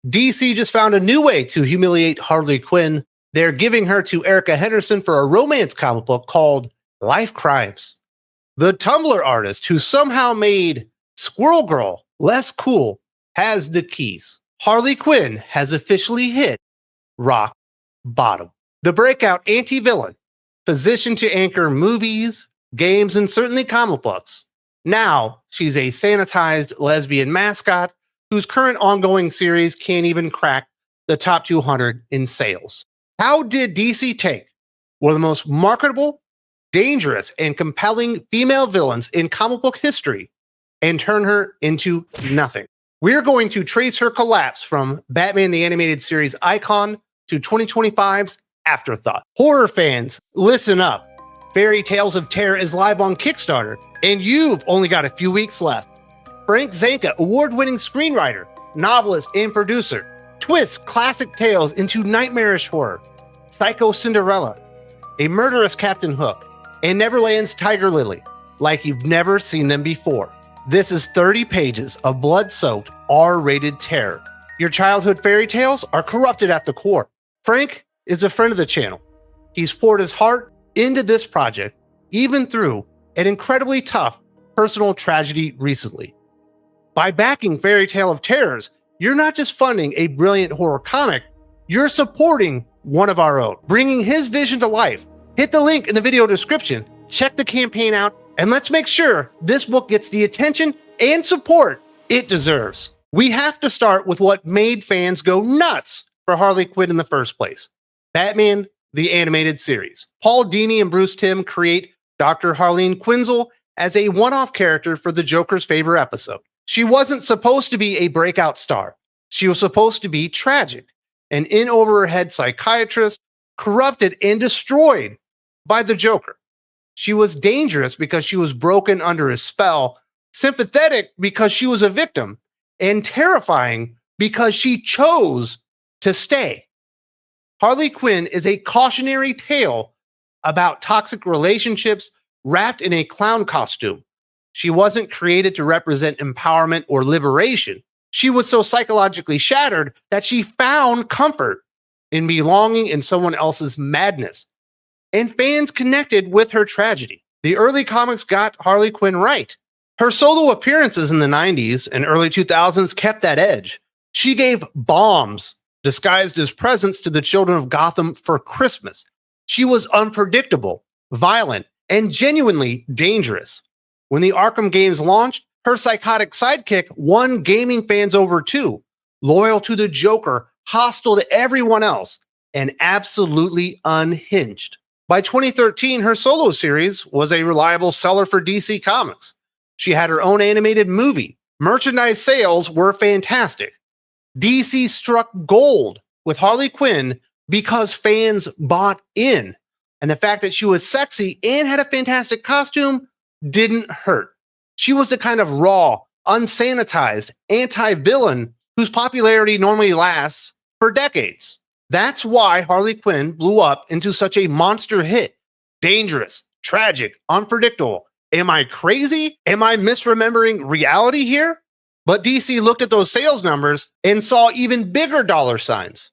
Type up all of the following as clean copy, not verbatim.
DC just found a new way to humiliate Harley Quinn. They're giving her to Erica Henderson for a romance comic book called Life Crimes. The Tumblr artist who somehow made Squirrel Girl less cool has the keys. Harley Quinn has officially hit rock bottom. The breakout anti-villain, positioned to anchor movies, games, and certainly comic books. Now she's a sanitized lesbian mascot whose current ongoing series can't even crack the top 200 in sales. How did DC take one of the most marketable, dangerous, and compelling female villains in comic book history and turn her into nothing? We're going to trace her collapse from Batman the Animated Series icon to 2025's afterthought. Horror fans, listen up. Fairy Tales of Terror is live on Kickstarter, and you've only got a few weeks left. Frank Zanca, award-winning screenwriter, novelist, and producer, twists classic tales into nightmarish horror. Psycho Cinderella, a murderous Captain Hook, and Neverland's Tiger Lily, like you've never seen them before. This is 30 pages of blood-soaked, R-rated terror. Your childhood fairy tales are corrupted at the core. Frank is a friend of the channel. He's poured his heart into this project, even through an incredibly tough personal tragedy recently. By backing Fairy Tale of Terrors, you're not just funding a brilliant horror comic, you're supporting one of our own, bringing his vision to life. Hit the link in the video description, check the campaign out, and let's make sure this book gets the attention and support it deserves. We have to start with what made fans go nuts for Harley Quinn in the first place. Batman, the Animated Series. Paul Dini and Bruce Timm create Dr. Harleen Quinzel as a one-off character for the Joker's favorite episode. She wasn't supposed to be a breakout star. She was supposed to be tragic, an in-over-her-head psychiatrist, corrupted and destroyed by the Joker. She was dangerous because she was broken under his spell, sympathetic because she was a victim, and terrifying because she chose to stay. Harley Quinn is a cautionary tale about toxic relationships wrapped in a clown costume. She wasn't created to represent empowerment or liberation. She was so psychologically shattered that she found comfort in belonging in someone else's madness. And fans connected with her tragedy. The early comics got Harley Quinn right. Her solo appearances in the 90s and early 2000s kept that edge. She gave bombs disguised as presents to the children of Gotham for Christmas. She was unpredictable, violent, and genuinely dangerous. When the Arkham games launched, her psychotic sidekick won gaming fans over too, loyal to the Joker, hostile to everyone else, and absolutely unhinged. By 2013, her solo series was a reliable seller for DC Comics. She had her own animated movie. Merchandise sales were fantastic. DC struck gold with Harley Quinn because fans bought in. And the fact that she was sexy and had a fantastic costume didn't hurt. She was the kind of raw, unsanitized anti-villain whose popularity normally lasts for decades. That's why Harley Quinn blew up into such a monster hit. Dangerous, tragic, unpredictable. Am I crazy? Am I misremembering reality here? But DC looked at those sales numbers and saw even bigger dollar signs.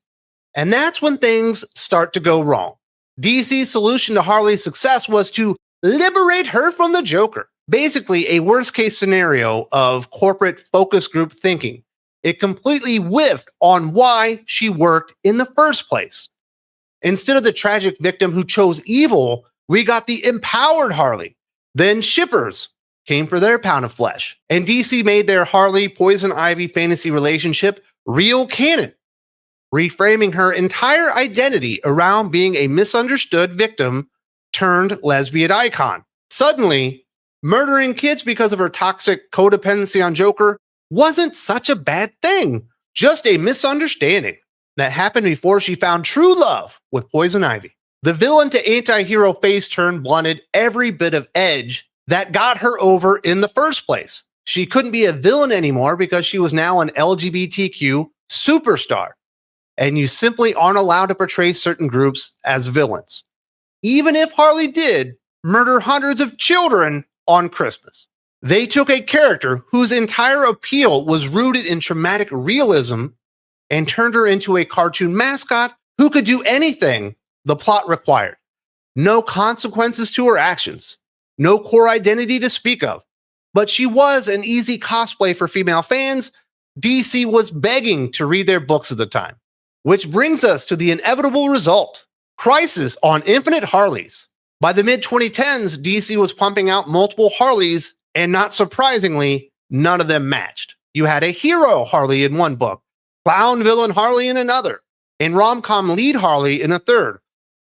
And that's when things start to go wrong. DC's solution to Harley's success was to liberate her from the Joker. Basically, a worst-case scenario of corporate focus group thinking. It completely whiffed on why she worked in the first place. Instead of the tragic victim who chose evil, we got the empowered Harley. Then shippers came for their pound of flesh. And DC made their Harley Poison Ivy fantasy relationship real canon, reframing her entire identity around being a misunderstood victim turned lesbian icon. Suddenly, murdering kids because of her toxic codependency on Joker wasn't such a bad thing, just a misunderstanding that happened before she found true love with Poison Ivy. The villain to anti-hero face turn blunted every bit of edge that got her over in the first place. She couldn't be a villain anymore because she was now an LGBTQ superstar, and you simply aren't allowed to portray certain groups as villains, even if Harley did murder hundreds of children on Christmas. They took a character whose entire appeal was rooted in traumatic realism and turned her into a cartoon mascot who could do anything the plot required. No consequences to her actions, no core identity to speak of. But she was an easy cosplay for female fans. DC was begging to read their books at the time. Which brings us to the inevitable result: Crisis on Infinite Harleys. By the mid-2010s, DC was pumping out multiple Harleys, and not surprisingly, none of them matched. You had a hero Harley in one book, clown villain Harley in another, and rom-com lead Harley in a third,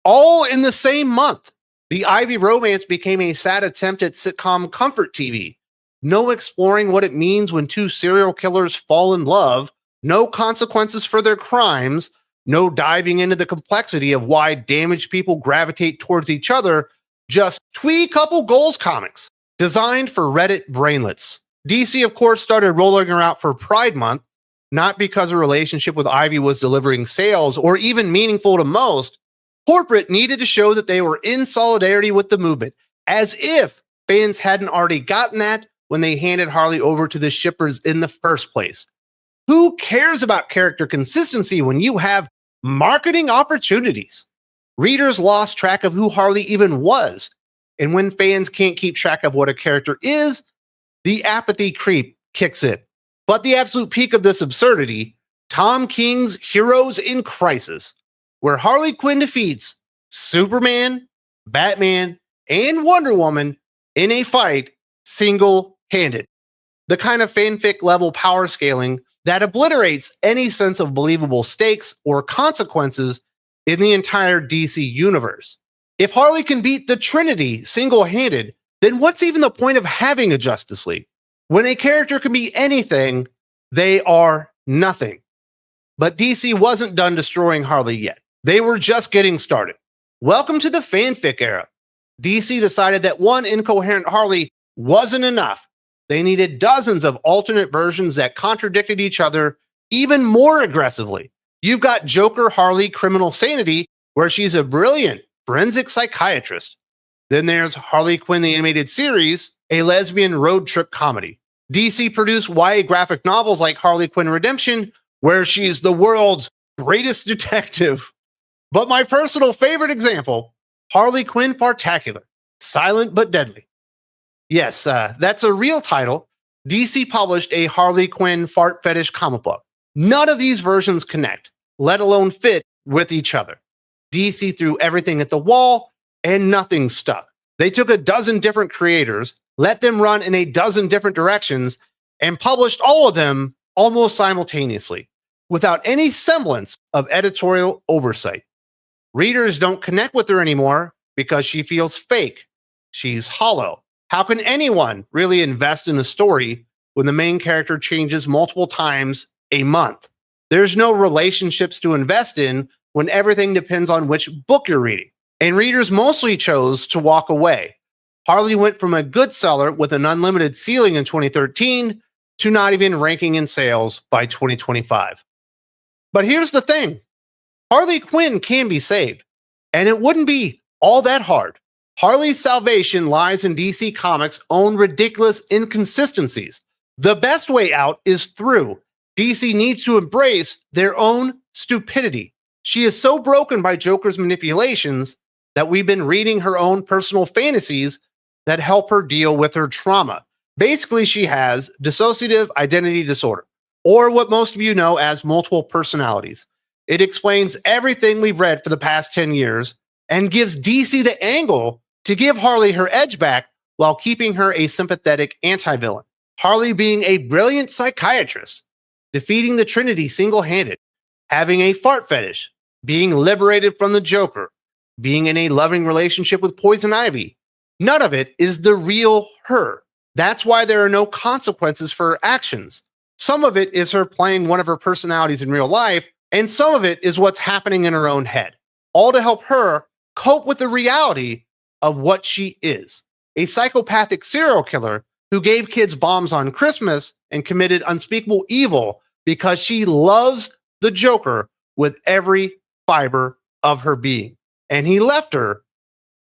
all in the same month. The Ivy romance became a sad attempt at sitcom comfort TV. No exploring what it means when two serial killers fall in love, no consequences for their crimes, no diving into the complexity of why damaged people gravitate towards each other, just twee couple goals comics, designed for Reddit brainlets. DC, of course, started rolling her out for Pride Month, not because her relationship with Ivy was delivering sales or even meaningful to most. Corporate needed to show that they were in solidarity with the movement, as if fans hadn't already gotten that when they handed Harley over to the shippers in the first place. Who cares about character consistency when you have marketing opportunities? Readers lost track of who Harley even was. And when fans can't keep track of what a character is, the apathy creep kicks in. But the absolute peak of this absurdity, Tom King's Heroes in Crisis, where Harley Quinn defeats Superman, Batman, and Wonder Woman in a fight single-handed. The kind of fanfic level power scaling that obliterates any sense of believable stakes or consequences in the entire DC universe. If Harley can beat the Trinity single-handed, then what's even the point of having a Justice League? When a character can be anything, they are nothing. But DC wasn't done destroying Harley yet. They were just getting started. Welcome to the fanfic era. DC decided that one incoherent Harley wasn't enough. They needed dozens of alternate versions that contradicted each other even more aggressively. You've got Joker Harley Criminal Sanity, where she's a brilliant forensic psychiatrist. Then there's Harley Quinn the Animated Series, a lesbian road trip comedy. DC produced YA graphic novels like Harley Quinn Redemption, where she's the world's greatest detective. But my personal favorite example, Harley Quinn Fartacular, Silent but Deadly. Yes, that's a real title. DC published a Harley Quinn fart fetish comic book. None of these versions connect, let alone fit with each other. DC threw everything at the wall, and nothing stuck. They took a dozen different creators, let them run in a dozen different directions, and published all of them almost simultaneously, without any semblance of editorial oversight. Readers don't connect with her anymore because she feels fake. She's hollow. How can anyone really invest in a story when the main character changes multiple times a month? There's no relationships to invest in when everything depends on which book you're reading. And readers mostly chose to walk away. Harley went from a good seller with an unlimited ceiling in 2013 to not even ranking in sales by 2025. But here's the thing. Harley Quinn can be saved, and it wouldn't be all that hard. Harley's salvation lies in DC Comics' own ridiculous inconsistencies. The best way out is through. DC needs to embrace their own stupidity. She is so broken by Joker's manipulations that we've been reading her own personal fantasies that help her deal with her trauma. Basically, she has dissociative identity disorder, or what most of you know as multiple personalities. It explains everything we've read for the past 10 years and gives DC the angle to give Harley her edge back while keeping her a sympathetic anti-villain. Harley being a brilliant psychiatrist, defeating the Trinity single-handed, having a fart fetish, being liberated from the Joker, being in a loving relationship with Poison Ivy. None of it is the real her. That's why there are no consequences for her actions. Some of it is her playing one of her personalities in real life, and some of it is what's happening in her own head, all to help her cope with the reality of what she is. A psychopathic serial killer who gave kids bombs on Christmas and committed unspeakable evil because she loves the Joker with every fiber of her being. And he left her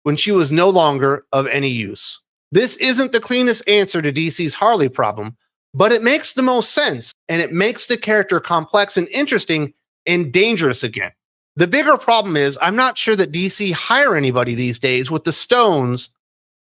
when she was no longer of any use. This isn't the cleanest answer to DC's Harley problem, but it makes the most sense, and it makes the character complex and interesting and dangerous again. The bigger problem is I'm not sure that DC hire anybody these days with the stones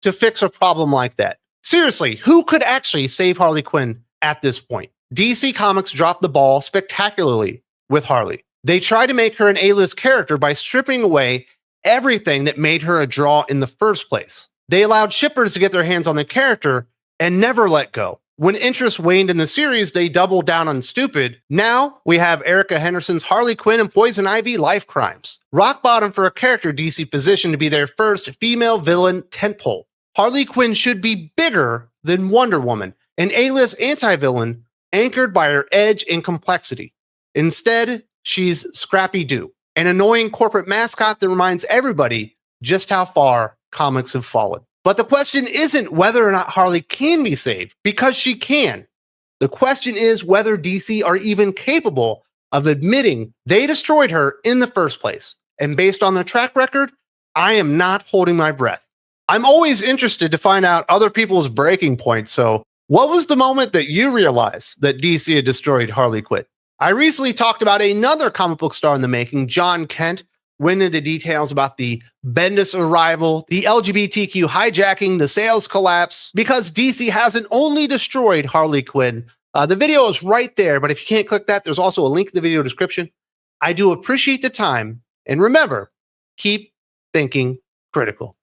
to fix a problem like that. Seriously, who could actually save Harley Quinn at this point? DC Comics dropped the ball spectacularly with Harley. They tried to make her an A-list character by stripping away everything that made her a draw in the first place. They allowed shippers to get their hands on the character and never let go. When interest waned in the series, they doubled down on stupid. Now we have Erica Henderson's Harley Quinn and Poison Ivy Life Crimes. Rock bottom for a character DC positioned to be their first female villain tentpole. Harley Quinn should be bigger than Wonder Woman, an A-list anti-villain anchored by her edge and complexity. Instead, she's Scrappy-Doo, an annoying corporate mascot that reminds everybody just how far comics have fallen. But the question isn't whether or not Harley can be saved, because she can. The question is whether DC are even capable of admitting they destroyed her in the first place. And based on their track record, I am not holding my breath. I'm always interested to find out other people's breaking points. So what was the moment that you realized that DC had destroyed Harley Quinn? I recently talked about another comic book star in the making, John Kent, went into details about the Bendis arrival, the LGBTQ hijacking, the sales collapse, because DC hasn't only destroyed Harley Quinn. The video is right there, but if you can't click that, there's also a link in the video description. I do appreciate the time, and remember, keep thinking critical.